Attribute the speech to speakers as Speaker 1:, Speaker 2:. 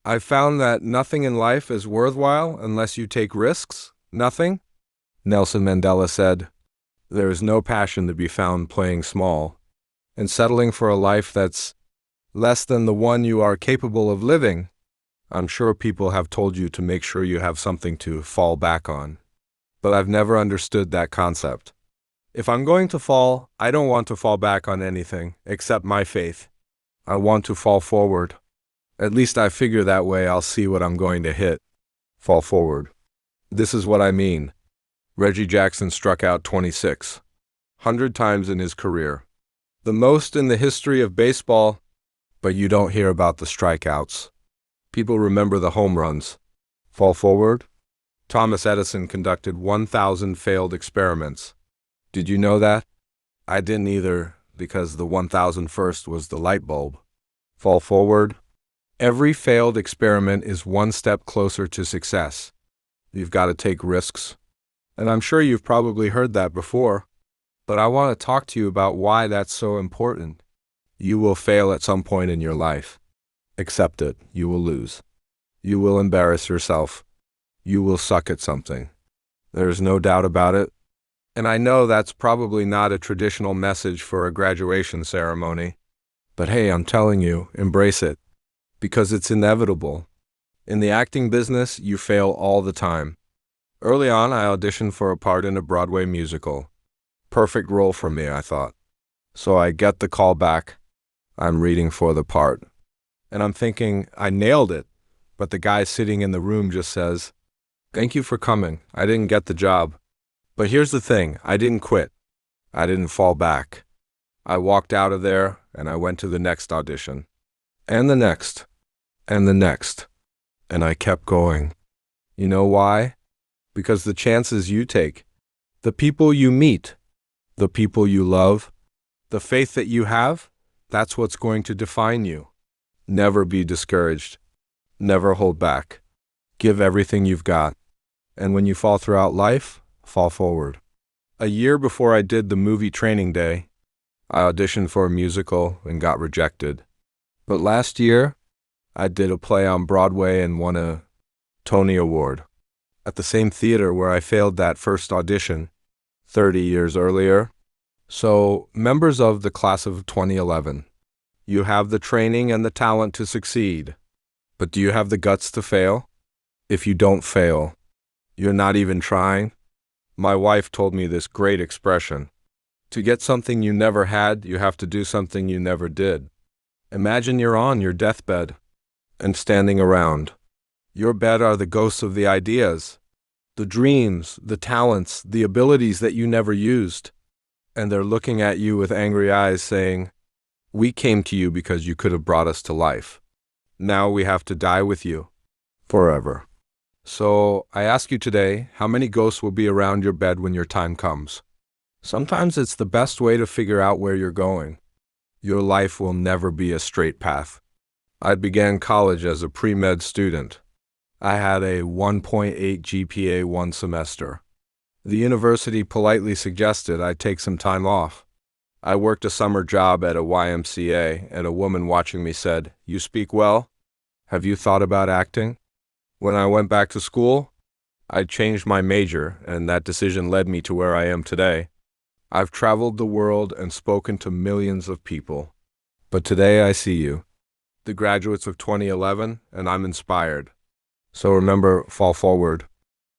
Speaker 1: I found that nothing in life is worthwhile unless you take risks. Nothing, Nelson Mandela said. There is no passion to be found playing small and settling for a life that's less than the one you are capable of living. I'm sure people have told you to make sure you have something to fall back on, but I've never understood that concept. If I'm going to fall, I don't want to fall back on anything except my faith. I want to fall forward. At least I figure that way I'll see what I'm going to hit. Fall forward. This is what I mean. Reggie Jackson struck out 2,600 times in his career. The most in the history of baseball, but you don't hear about the strikeouts. People remember the home runs. Fall forward. Thomas Edison conducted 1,000 failed experiments. Did you know that? I didn't either, because the 1,001st was the light bulb. Fall forward. Every failed experiment is one step closer to success. You've got to take risks. And I'm sure you've probably heard that before, but I want to talk to you about why that's so important. You will fail at some point in your life. Accept it. You will lose. You will embarrass yourself. You will suck at something. There's no doubt about it. And I know that's probably not a traditional message for a graduation ceremony. But hey, I'm telling you, embrace it. Because it's inevitable. In the acting business, you fail all the time. Early on, I auditioned for a part in a Broadway musical. Perfect role for me, I thought. So I get the call back. I'm reading for the part. And I'm thinking, I nailed it. But the guy sitting in the room just says, "Thank you for coming. I didn't get the job." But here's the thing, I didn't quit. I didn't fall back. I walked out of there and I went to the next audition. And the next. And the next. And I kept going. You know why? Because the chances you take, the people you meet, the people you love, the faith that you have, that's what's going to define you. Never be discouraged. Never hold back. Give everything you've got. And when you fall throughout life, fall forward. A year before I did the movie Training Day, I auditioned for a musical and got rejected. But last year, I did a play on Broadway and won a Tony Award at the same theater where I failed that first audition 30 years earlier. So, members of the class of 2011, you have the training and the talent to succeed, but do you have the guts to fail? If you don't fail, you're not even trying. My wife told me this great expression. To get something you never had, you have to do something you never did. Imagine you're on your deathbed and standing around. Your bed are the ghosts of the ideas, the dreams, the talents, the abilities that you never used. And they're looking at you with angry eyes saying, "We came to you because you could have brought us to life. Now we have to die with you forever." So I ask you today, how many ghosts will be around your bed when your time comes? Sometimes it's the best way to figure out where you're going. Your life will never be a straight path. I began college as a pre-med student. I had a 1.8 GPA one semester. The university politely suggested I take some time off. I worked a summer job at a YMCA, and a woman watching me said, "You speak well? Have you thought about acting?" When I went back to school, I changed my major, and that decision led me to where I am today. I've traveled the world and spoken to millions of people. But today I see you, the graduates of 2011, and I'm inspired. So remember, fall forward.